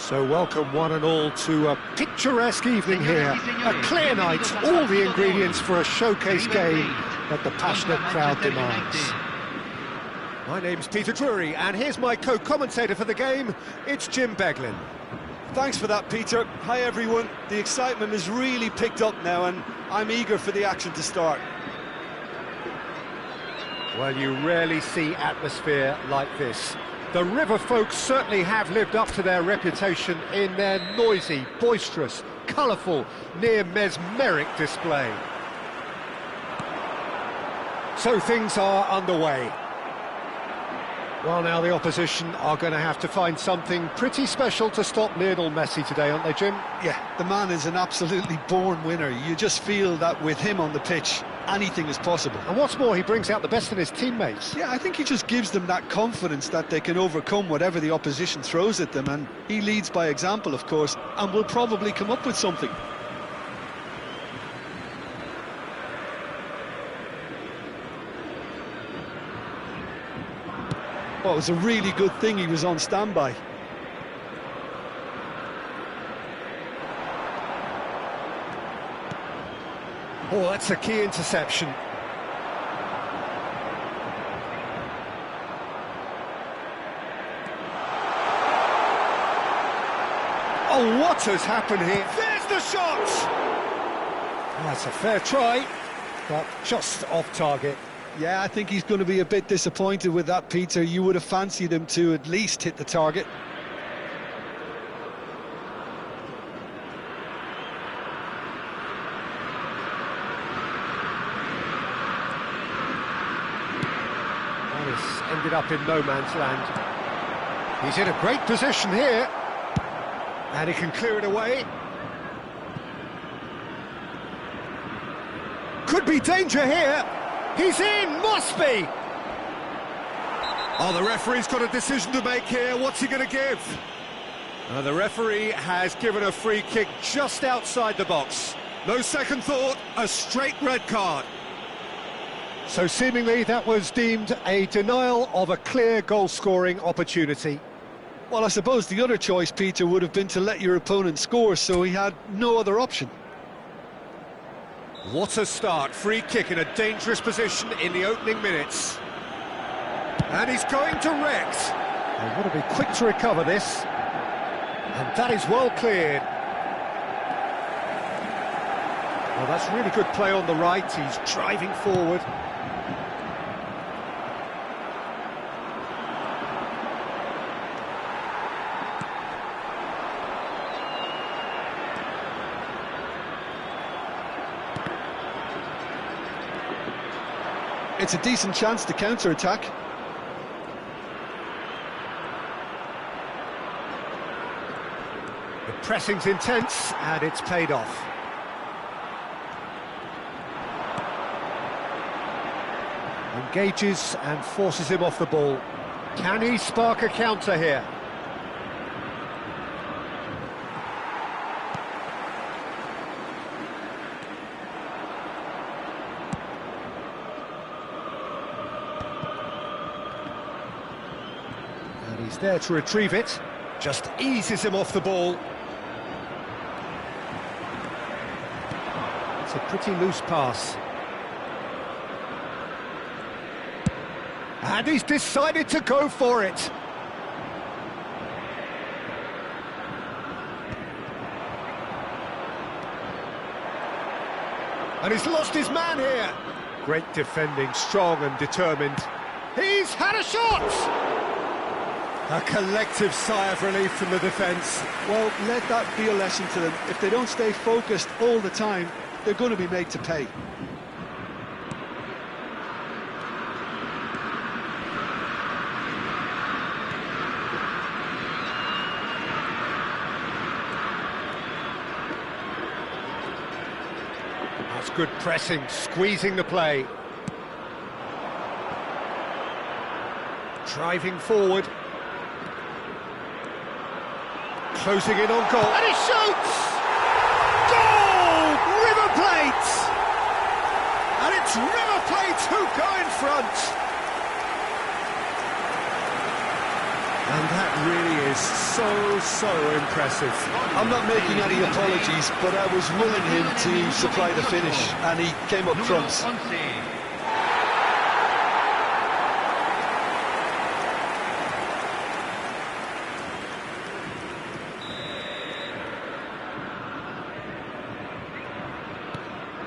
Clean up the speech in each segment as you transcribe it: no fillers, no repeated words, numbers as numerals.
So welcome one and all to a picturesque evening here, a clear night, all the ingredients for a showcase game that the passionate crowd demands. My name's Peter Drury, and here's my co-commentator for the game, it's Jim Beglin. Thanks for that, Peter. Hi everyone, the excitement has really picked up now and I'm eager for the action to start. Well, you rarely see atmosphere like this. The River folks certainly have lived up to their reputation in their noisy, boisterous, colourful, near mesmeric display. So things are underway. Well, now the opposition are going to have to find something pretty special to stop Lionel Messi today, aren't they, Jim? Yeah, the man is an absolutely born winner. You just feel that with him on the pitch, anything is possible. And what's more, he brings out the best in his teammates. Yeah, I think he just gives them that confidence that they can overcome whatever the opposition throws at them, and he leads by example, of course, and will probably come up with something. Well, it was a really good thing he was on standby. Oh, that's a key interception. Oh, what has happened here? There's the shot! Oh, that's a fair try, but just off target. Yeah, I think he's going to be a bit disappointed with that, Peter. You would have fancied him to at least hit the target. Ended up in no man's land. He's in a great position here, and he can clear it away. Could be danger here. He's in, must be. Oh, the referee's got a decision to make here. What's he going to give? The referee has given a free kick just outside the box. No second thought, a straight red card. So seemingly that was deemed a denial of a clear goal-scoring opportunity. Well, I suppose the other choice, Peter, would have been to let your opponent score, so he had no other option. What a start, free kick in a dangerous position in the opening minutes. And he's going direct. They want to be quick to recover this. And that is well cleared. Well, that's really good play on the right. He's driving forward. It's a decent chance to counter-attack. The pressing's intense, and it's paid off. Engages and forces him off the ball. Can he spark a counter here? And he's there to retrieve it. Just eases him off the ball. It's a pretty loose pass. And he's decided to go for it. And he's lost his man here. Great defending, strong and determined. He's had a shot! A collective sigh of relief from the defence. Well, let that be a lesson to them. If they don't stay focused all the time, they're going to be made to pay. That's good pressing, squeezing the play. Driving forward. Closing in on goal, and he shoots! Goal! River Plate! And it's River Plate who go in front. And that really is so impressive. I'm not making any apologies, but I was willing him to supply the finish, and he came up front.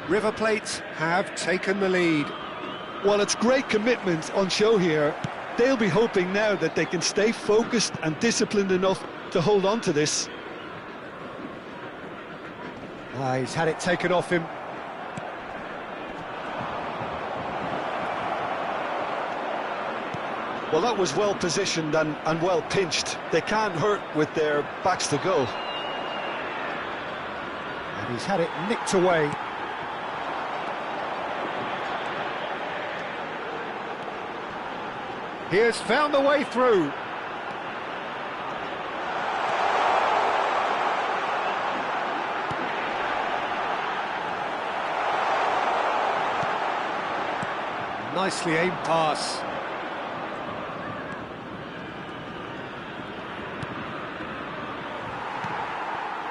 River Plate have taken the lead. Well, it's great commitment on show here. They'll be hoping now that they can stay focused and disciplined enough to hold on to this. He's had it taken off him. Well, that was well positioned and well pinched. They can't hurt with their backs to goal. And he's had it nicked away. He has found the way through. Nicely aimed pass.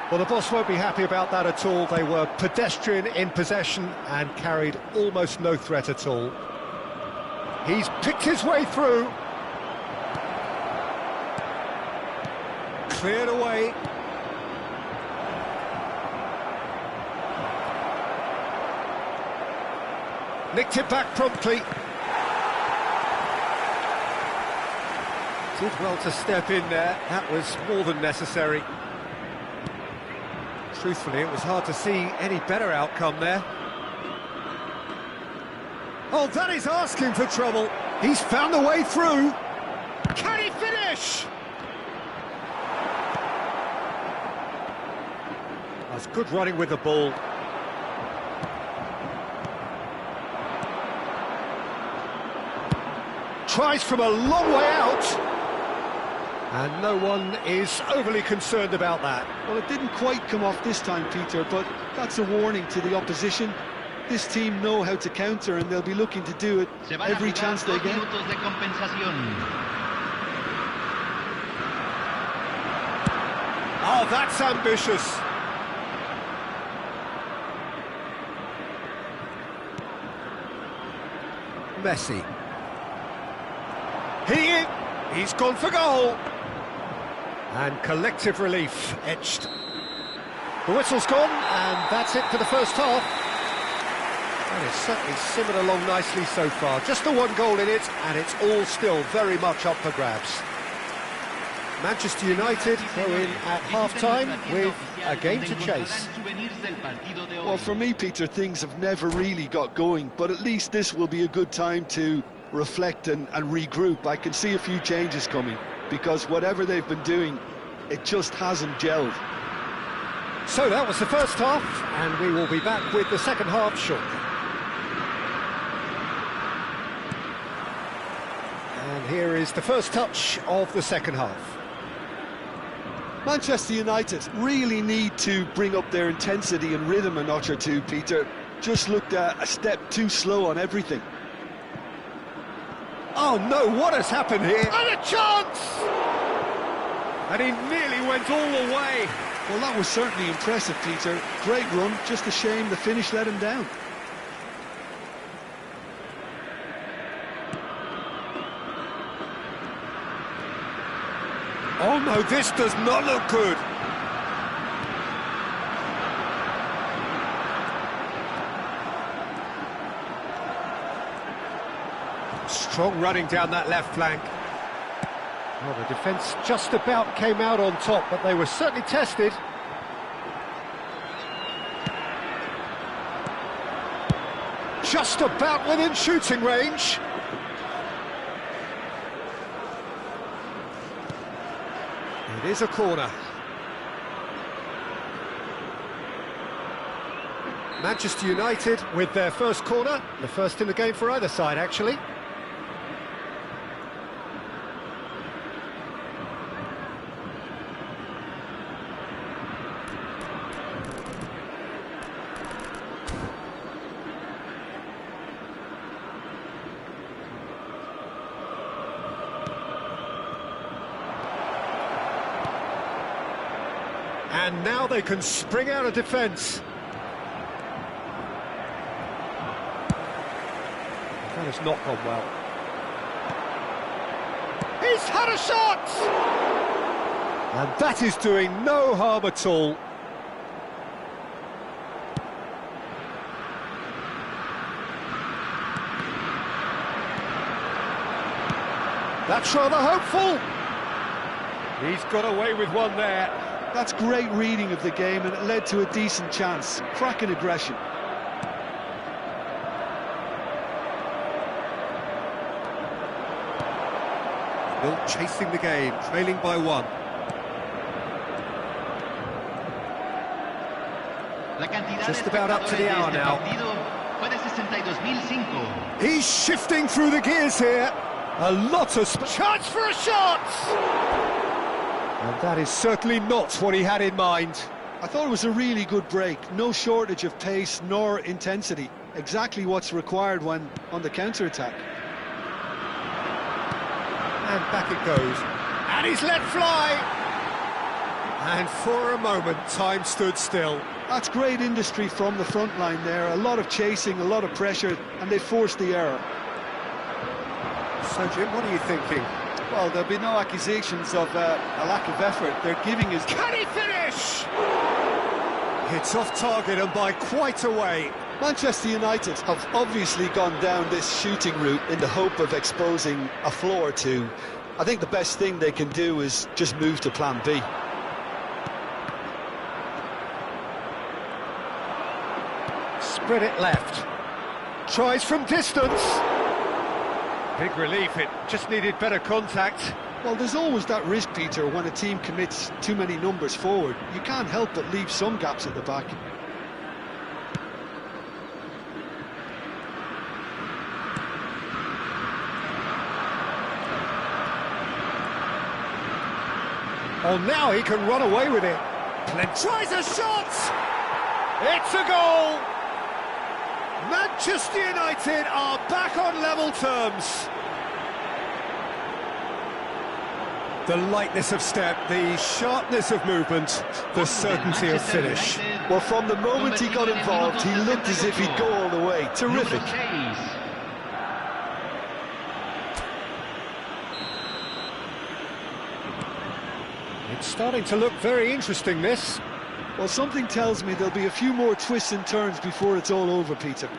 Well, the boss won't be happy about that at all. They were pedestrian in possession and carried almost no threat at all. He's picked his way through. Cleared away. Nicked it back promptly. Did well to step in there. That was more than necessary. Truthfully, it was hard to see any better outcome there. Oh, that is asking for trouble. He's found a way through. Can he finish? That's good running with the ball. Tries from a long way out. And no one is overly concerned about that. Well, it didn't quite come off this time, Peter, but that's a warning to the opposition. This team know how to counter, and they'll be looking to do it every chance they get. Oh, that's ambitious. Messi. He's gone for goal. And collective relief etched. The whistle's gone, and that's it for the first half. And it's certainly simmered along nicely so far. Just the one goal in it, and it's all still very much up for grabs. Manchester United go in at half-time with a game to chase. Well, for me, Peter, things have never really got going, but at least this will be a good time to reflect and regroup. I can see a few changes coming, because whatever they've been doing, it just hasn't gelled. So that was the first half, and we will be back with the second half shortly. And here is the first touch of the second half. Manchester United really need to bring up their intensity and rhythm a notch or two, Peter. Just looked a step too slow on everything. Oh no, what has happened here? And a chance! And he nearly went all the way. Well, that was certainly impressive, Peter. Great run, just a shame the finish let him down. Oh no, this does not look good. Strong running down that left flank. Well, the defence just about came out on top, but they were certainly tested. Just about within shooting range. It is a corner. Manchester United with their first corner, the first in the game for either side, actually. And now they can spring out of defence. That has not gone well. He's had a shot! And that is doing no harm at all. That's rather hopeful. He's got away with one there. That's great reading of the game, and it led to a decent chance. Cracking aggression. Still chasing the game, trailing by one. Just about up to the hour now. He's shifting through the gears here. A lot of chance for a shot! And that is certainly not what he had in mind. I thought it was a really good break. No shortage of pace nor intensity. Exactly what's required when on the counter-attack. And back it goes. And he's let fly! And for a moment, time stood still. That's great industry from the front line there. A lot of chasing, a lot of pressure, and they forced the error. So, Jim, what are you thinking? Well, there'll be no accusations of a lack of effort. They're giving his... Can he finish? It's off target and by quite a way. Manchester United have obviously gone down this shooting route in the hope of exposing a flaw or two. I think the best thing they can do is just move to plan B. Spread it left. Tries from distance. Big relief, it just needed better contact. Well, there's always that risk, Peter, when a team commits too many numbers forward. You can't help but leave some gaps at the back. Oh, now he can run away with it. Tries a shot! It's a goal! Manchester United are back on level terms. The lightness of step, the sharpness of movement, the certainty of finish. Well, from the moment he got involved, he looked as if he'd go all the way. Terrific. It's starting to look very interesting, this. Well, something tells me there'll be a few more twists and turns before it's all over, Peter.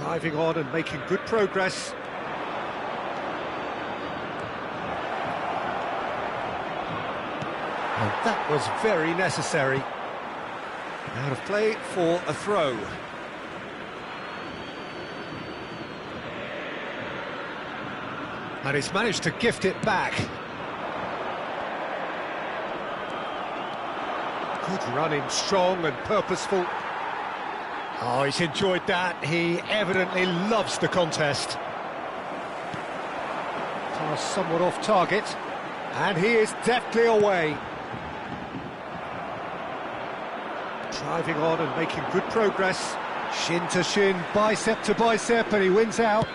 Driving on and making good progress. And that was very necessary. Out of play for a throw. And he's managed to gift it back. Good running, strong and purposeful. Oh, he's enjoyed that. He evidently loves the contest. Pass somewhat off target. And he is deftly away. Driving on and making good progress. Shin to shin, bicep to bicep, and he wins out.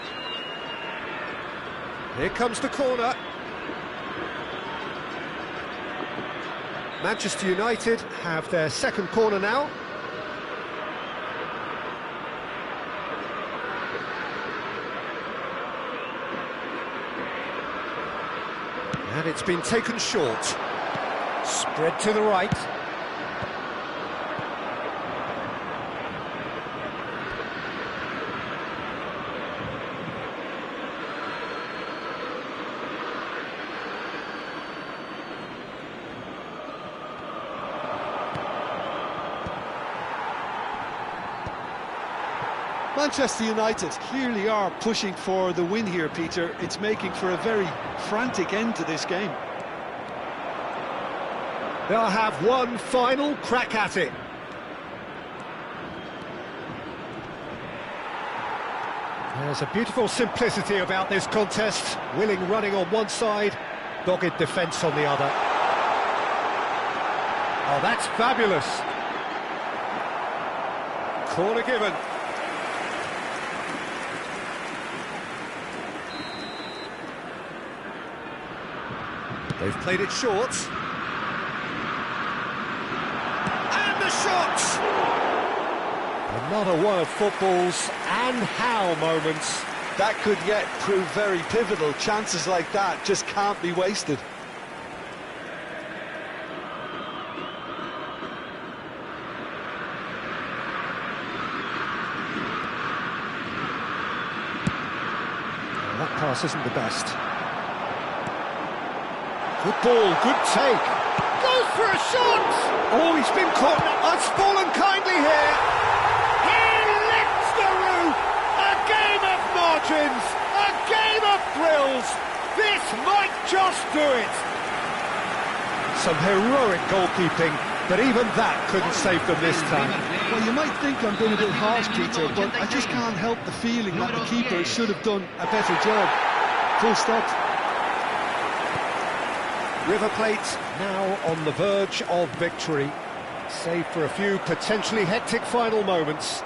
Here comes the corner. Manchester United have their second corner now. And it's been taken short. Spread to the right. Manchester United clearly are pushing for the win here, Peter. It's making for a very frantic end to this game. They'll have one final crack at it. There's a beautiful simplicity about this contest. Willing running on one side, dogged defence on the other. Oh, that's fabulous. Corner given. They've played it short. And the shot! Another one of football's and how moments. That could yet prove very pivotal. Chances like that just can't be wasted. Well, that pass isn't the best. Good ball, good take. Goes for a shot! Oh, he's been caught. It's fallen kindly here. He lifts the roof. A game of margins. A game of thrills. This might just do it. Some heroic goalkeeping, but even that couldn't save them this time. Well, you might think I'm being a bit harsh, Peter, but I just can't help the feeling that the keeper should have done a better job. Full stop. River Plate now on the verge of victory, save for a few potentially hectic final moments.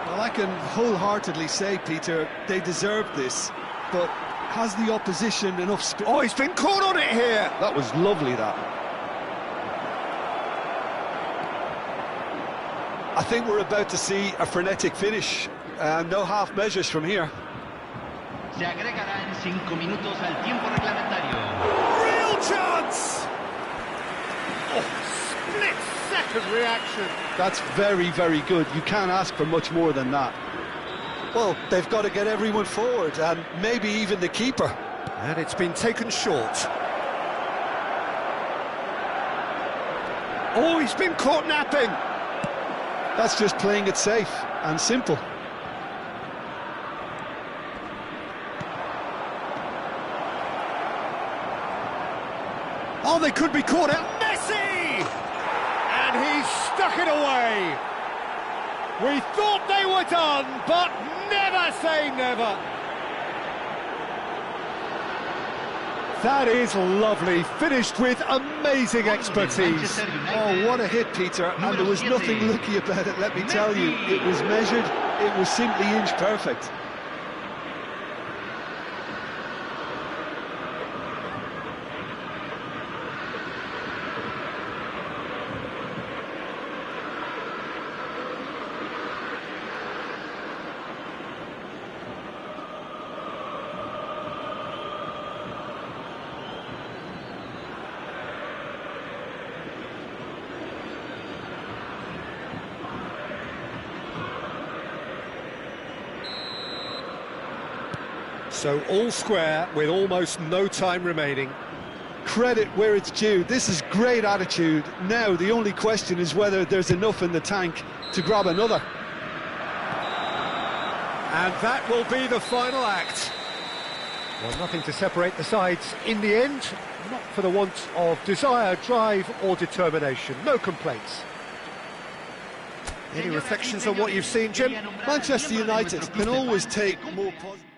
Well, I can wholeheartedly say, Peter, they deserved this, but has the opposition enough spirit? Oh, he's been caught on it here! That was lovely, that. I think we're about to see a frenetic finish. No half measures from here. Se agregará en 5 minutos al tiempo reglamentario. Real chance! Oh, split-second reaction. That's very, very good. You can't ask for much more than that. Well, they've got to get everyone forward, and maybe even the keeper. And it's been taken short. Oh, he's been caught napping. That's just playing it safe and simple. Oh, they could be caught out. Messi! And he's stuck it away. We thought they were done, but never say never. That is lovely, finished with amazing expertise. Oh, what a hit, Peter, and there was nothing lucky about it, let me tell you. It was measured, it was simply inch perfect. So all square with almost no time remaining. Credit where it's due. This is great attitude. Now the only question is whether there's enough in the tank to grab another. And that will be the final act. Well, nothing to separate the sides in the end, not for the want of desire, drive or determination. No complaints. Any reflections on what you've seen, Jim? Manchester United can always take more positive.